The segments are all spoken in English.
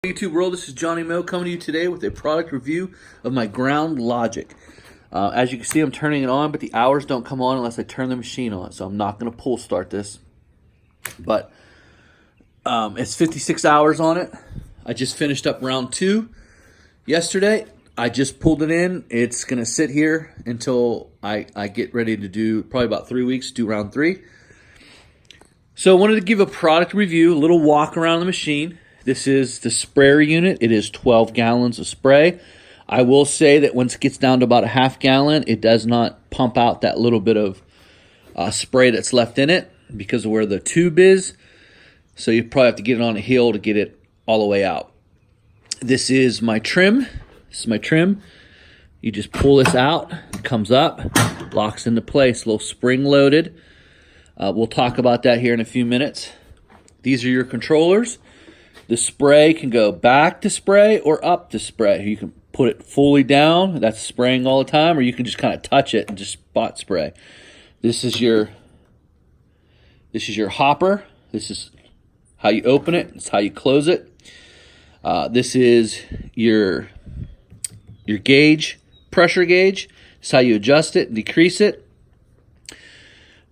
YouTube world, this is Johnny Moe coming to you today with a product review of my Ground Logic. As you can see, I'm turning it on, but the hours don't come on unless I turn the machine on, so I'm not going to pull start this. But it's 56 hours on it. I just finished up round 2 yesterday. I just pulled it in. It's going to sit here until I get ready to do, probably about 3 weeks, do round 3. So I wanted to give a product review, a little walk around the machine. This is the sprayer unit. It is 12 gallons of spray. I will say that once it gets down to about a half gallon, it does not pump out that little bit of spray that's left in it because of where the tube is. So you probably have to get it on a hill to get it all the way out. This is my trim. This is my trim. You just pull this out. It comes up, locks into place, a little spring loaded. We'll talk about that here in a few minutes. These are your controllers. The spray can go back to spray or up to spray. You can put it fully down, that's spraying all the time, or you can just kind of touch it and just spot spray. This is your hopper. This is how you open it. It's how you close it. This is your gauge, pressure gauge. It's how you adjust it and decrease it.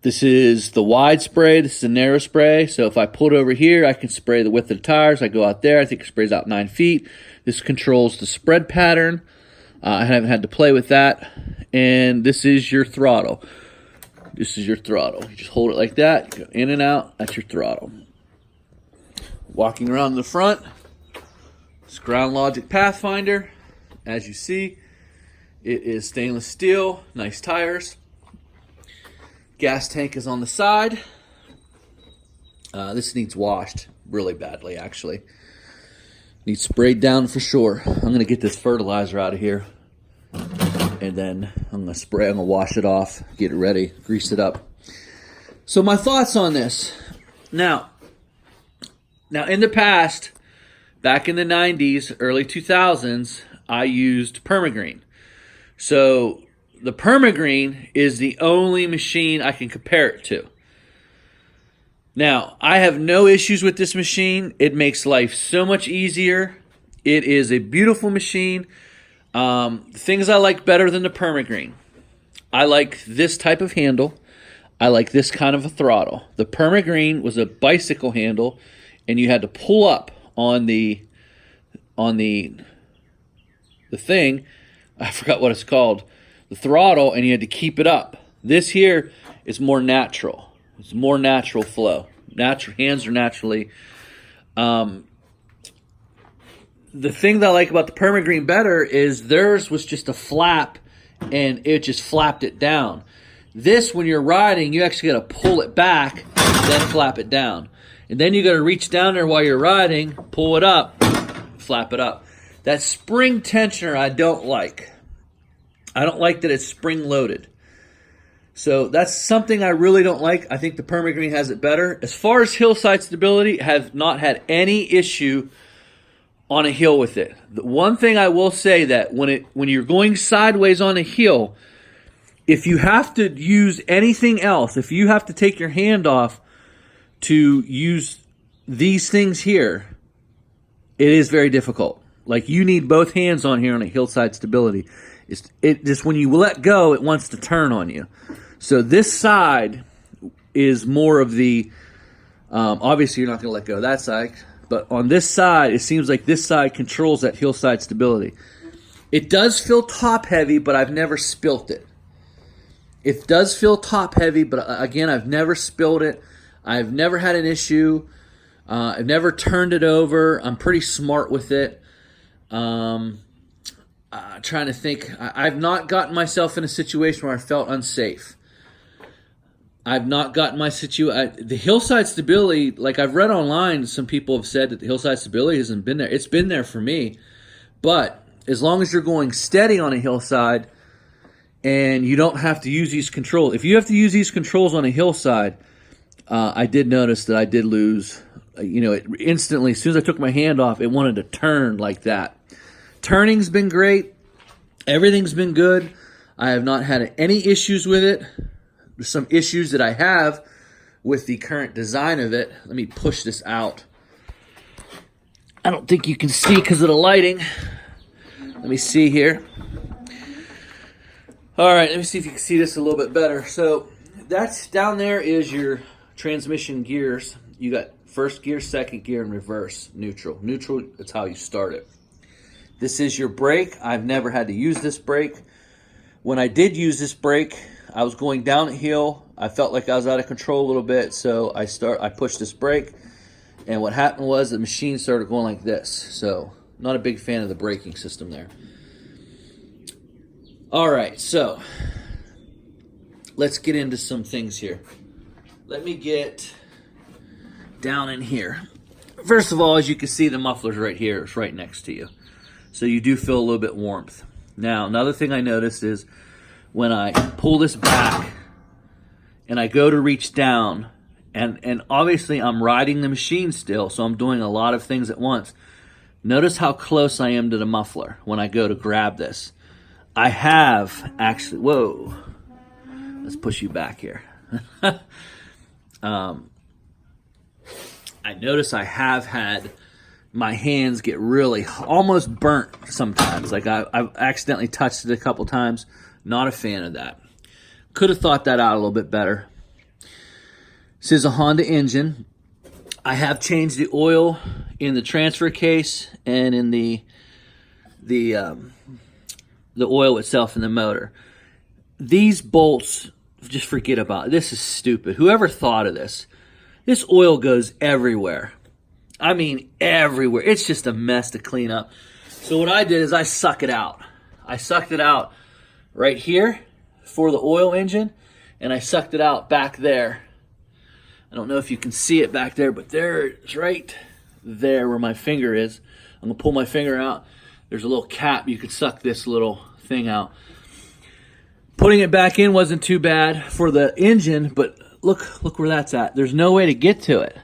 This is the wide spray. This is a narrow spray. So if I put it over here, I can spray the width of the tires. I go out there. I think it sprays out 9 feet. This controls the spread pattern. I haven't had to play with that. And this is your throttle. This is your throttle. You just hold it like that. You go in and out. That's your throttle. Walking around the front, this Ground Logic Pathfinder. As you see, it is stainless steel. Nice tires. Gas tank is on the side. This needs washed really badly, actually. Needs sprayed down for sure. I'm going to get this fertilizer out of here. And then I'm going to wash it off, get it ready, grease it up. So my thoughts on this. Now in the past, back in the 90s, early 2000s, I used PermaGreen. So the PermaGreen is the only machine I can compare it to. Now, I have no issues with this machine. It makes life so much easier. It is a beautiful machine. Things I like better than the PermaGreen. I like this type of handle. I like this kind of a throttle. The PermaGreen was a bicycle handle, and you had to pull up on the thing. I forgot what it's called. The throttle, and you had to keep it up. This here is more natural. It's more natural flow. Hands are naturally. The thing that I like about the PermaGreen better is theirs was just a flap, and it just flapped it down. This, when you're riding, you actually got to pull it back, then flap it down. And then you got to reach down there while you're riding, pull it up, flap it up. That spring tensioner I don't like. I don't like that it's spring-loaded. So that's something I really don't like. I think the PermaGreen has it better. As far as hillside stability, I have not had any issue on a hill with it. The one thing I will say that when you're going sideways on a hill, if you have to use anything else, if you have to take your hand off to use these things here, it is very difficult. Like, you need both hands on here on a hillside stability. It just, when you let go, it wants to turn on you. So this side is more of the, obviously you're not going to let go of that side, but on this side, it seems like this side controls that hillside stability. It does feel top heavy, but I've never spilt it. It does feel top heavy, but again, I've never spilled it. I've never had an issue. I've never turned it over. I'm pretty smart with it. Trying to think. I've not gotten myself in a situation where I felt unsafe. I've not gotten the hillside stability, like I've read online, some people have said that the hillside stability hasn't been there. It's been there for me. But as long as you're going steady on a hillside and you don't have to use these controls. If you have to use these controls on a hillside, I did notice that I did lose. It instantly, as soon as I took my hand off, it wanted to turn like that. Turning's been great. Everything's been good. I have not had any issues with it. There's some issues that I have with the current design of it. Let me push this out. I don't think you can see because of the lighting. Let me see here. All right, let me see if you can see this a little bit better. So that's down there is your transmission gears. You got first gear, second gear, and reverse, neutral. Neutral, that's how you start it. This is your brake. I've never had to use this brake. When I did use this brake, I was going down a hill. I felt like I was out of control a little bit, so I pushed this brake, and what happened was the machine started going like this. So not a big fan of the braking system there. All right, so let's get into some things here. Let me get down in here. First of all, as you can see, the muffler's right here. It's right next to you. So you do feel a little bit warmth. Now, another thing I noticed is when I pull this back and I go to reach down, and obviously I'm riding the machine still, so I'm doing a lot of things at once. Notice how close I am to the muffler when I go to grab this. I have actually, whoa, let's push you back here. I notice I have had my hands get really almost burnt sometimes. Like I've accidentally touched it a couple times. Not a fan of that. Could have thought that out a little bit better. This is a Honda engine. I have changed the oil in the transfer case and in the oil itself in the motor. These bolts, just forget about it. This is stupid. Whoever thought of this? This oil goes everywhere. I mean, everywhere. It's just a mess to clean up. So what I did is I suck it out. I sucked it out right here for the oil engine, and I sucked it out back there. I don't know if you can see it back there, but there it's right there where my finger is. I'm gonna pull my finger out. There's a little cap. You could suck this little thing out. Putting it back in wasn't too bad for the engine, but look where that's at. There's no way to get to it.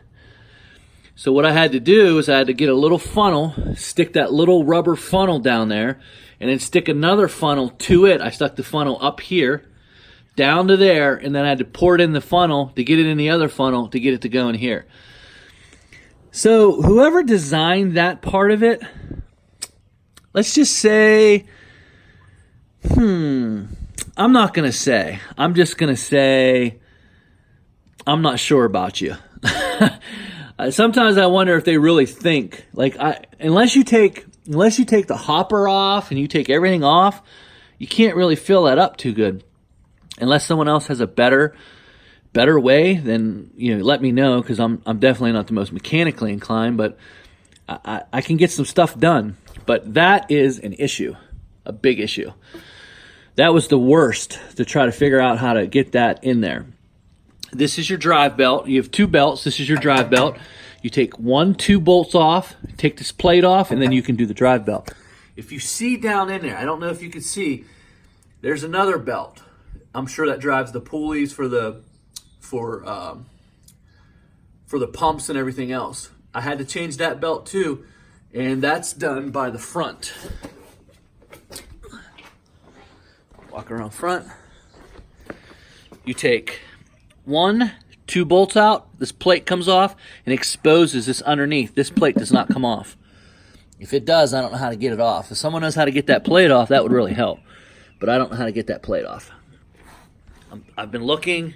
So what I had to do is I had to get a little funnel, stick that little rubber funnel down there, and then stick another funnel to it. I stuck the funnel up here, down to there, and then I had to pour it in the funnel to get it in the other funnel to get it to go in here. So whoever designed that part of it, let's just say, I'm not going to say. I'm just going to say, I'm not sure about you. Sometimes I wonder if they really think, like, unless you take the hopper off and you take everything off, you can't really fill that up too good. Unless someone else has a better way, then let me know, because I'm definitely not the most mechanically inclined, but I can get some stuff done. But that is an issue, a big issue. That was the worst, to try to figure out how to get that in there. This is your drive belt. You have two belts. This is your drive belt. You take 2 bolts off, take this plate off, and then you can do the drive belt. If you see down in there, I don't know if you can see, there's another belt. I'm sure that drives the pulleys for the pumps and everything else. I had to change that belt too, and that's done by the front. Walk around front. You take 2 bolts out, this plate comes off and exposes this underneath. This plate does not come off. If it does, I don't know how to get it off. If someone knows how to get that plate off, that would really help. But I don't know how to get that plate off. I've been looking.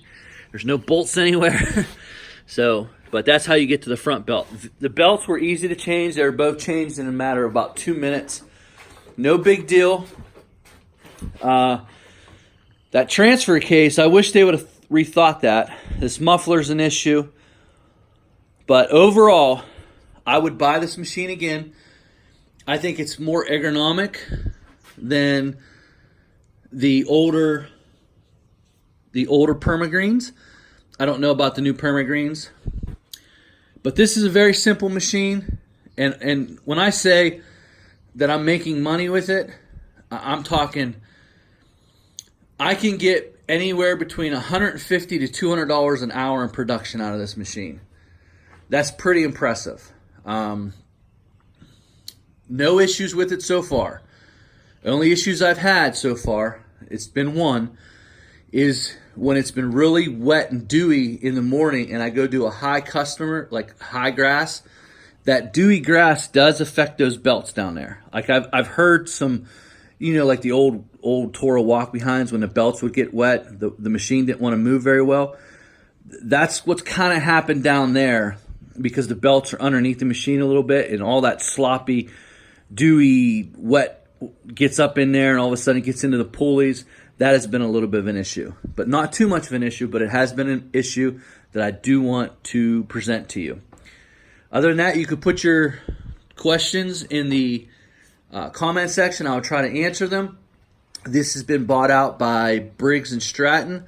There's no bolts anywhere. But that's how you get to the front belt. The belts were easy to change. They were both changed in a matter of about 2 minutes. No big deal. That transfer case, I wish they would have rethought that. This muffler's an issue. But overall, I would buy this machine again. I think it's more ergonomic than the older PermaGreens. I don't know about the new PermaGreens. But this is a very simple machine. And when I say that I'm making money with it, I'm talking, I can get anywhere between $150 to $200 an hour in production out of this machine. That's pretty impressive. No issues with it so far. The only issues I've had so far, it's been one, is when it's been really wet and dewy in the morning and I go do a high customer, like high grass, that dewy grass does affect those belts down there. Like I've heard some, like the old Toro walk behinds, when the belts would get wet, the machine didn't want to move very well. That's what's kind of happened down there, because the belts are underneath the machine a little bit, and all that sloppy, dewy, wet gets up in there, and all of a sudden it gets into the pulleys. That has been a little bit of an issue, but not too much of an issue, but it has been an issue that I do want to present to you. Other than that, you could put your questions in the comment section. I'll try to answer them. This has been bought out by Briggs and Stratton,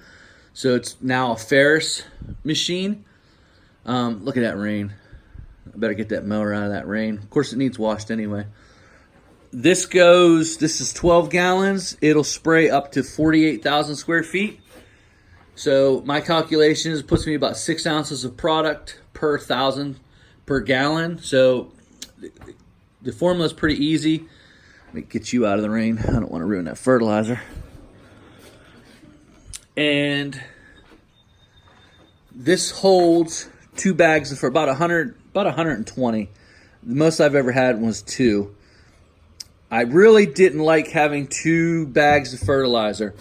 so it's now a Ferris machine. Look at that rain. I better get that mower out of that rain. Of course, it needs washed anyway. This is 12 gallons. It'll spray up to 48,000 square feet. So my calculations puts me about 6 ounces of product per 1,000 per gallon. So the formula is pretty easy. Let me get you out of the rain. I don't want to ruin that fertilizer. And this holds 2 bags for about 120. The most I've ever had was 2. I really didn't like having 2 bags of fertilizer.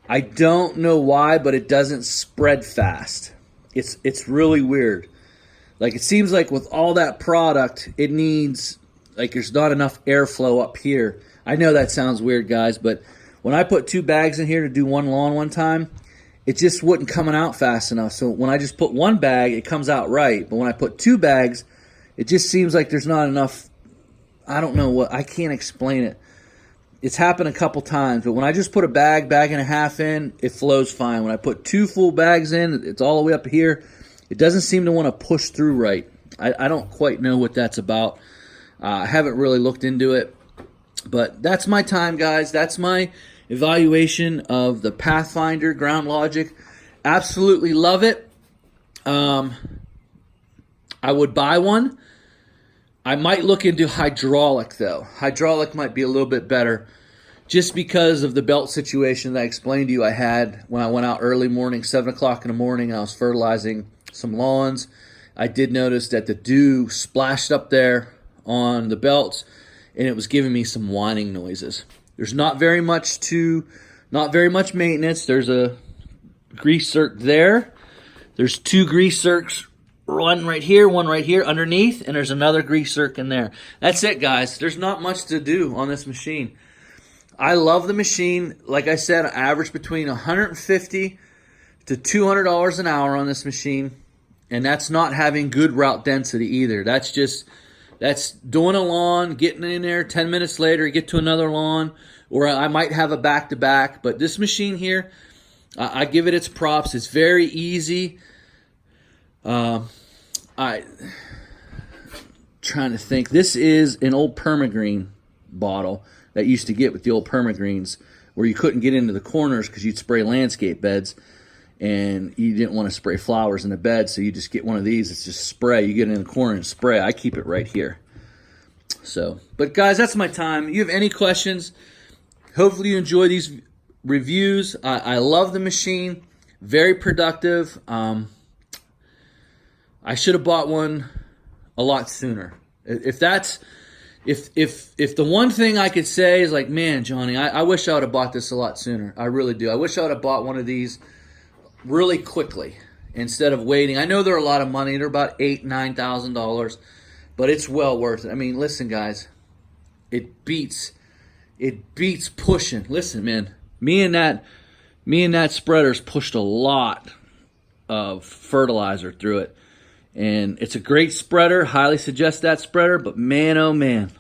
I don't know why, but it doesn't spread fast. It's really weird. Like, it seems like with all that product, it needs, like, there's not enough airflow up here. I know that sounds weird, guys, but when I put 2 bags in here to do one lawn one time, it just wasn't coming out fast enough. So when I just put 1 bag, it comes out right. But when I put 2 bags, it just seems like there's not enough. I don't know what, I can't explain it. It's happened a couple times, but when I just put a bag and a half in, it flows fine. When I put 2 full bags in, it's all the way up here. It doesn't seem to want to push through right. I don't quite know what that's about. I haven't really looked into it, but that's my time, guys. That's my evaluation of the Pathfinder Ground Logic. Absolutely love it. I would buy one. I might look into hydraulic, though. Hydraulic might be a little bit better, just because of the belt situation that I explained to you I had when I went out early morning, 7 o'clock in the morning. I was fertilizing some lawns. I did notice that the dew splashed up there on the belts, and it was giving me some whining noises. There's not very much maintenance. There's a grease zerk there. There's 2 grease zerks, one right here underneath, and there's another grease zerk in there. That's it, guys. There's not much to do on this machine. I love the machine. Like I said, I average between $150 to $200 an hour on this machine, and that's not having good route density either. That's doing a lawn, getting in there, 10 minutes later, get to another lawn, or I might have a back-to-back. But this machine here, I give it its props. It's very easy. Trying to think. This is an old PermaGreen bottle that used to get with the old PermaGreens, where you couldn't get into the corners because you'd spray landscape beds, and you didn't want to spray flowers in the bed, so you just get one of these. It's just spray. You get in the corner and spray. I keep it right here. So, but guys, that's my time. If you have any questions, hopefully you enjoy these reviews. I love the machine. Very productive. I should have bought one a lot sooner. If the one thing I could say is like, man, Johnny, I wish I would have bought this a lot sooner. I really do. I wish I would have bought one of these really quickly instead of waiting. I know they're a lot of money. They're about $8,000-$9,000, but it's well worth it. I mean, listen, guys, it beats pushing. Listen, man, me and that spreader's pushed a lot of fertilizer through it. And it's a great spreader. Highly suggest that spreader. But man, oh man,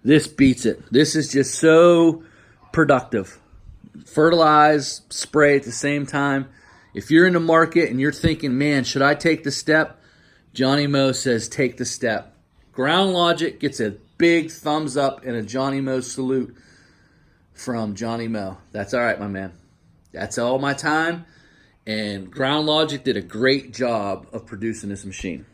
this beats it. This is just so productive. Fertilize, spray at the same time. If you're in the market and you're thinking, man, should I take the step? Johnny Moe says take the step. Ground Logic gets a big thumbs up and a Johnny Moe salute from Johnny Moe. That's all right, my man. That's all my time. And Ground Logic did a great job of producing this machine.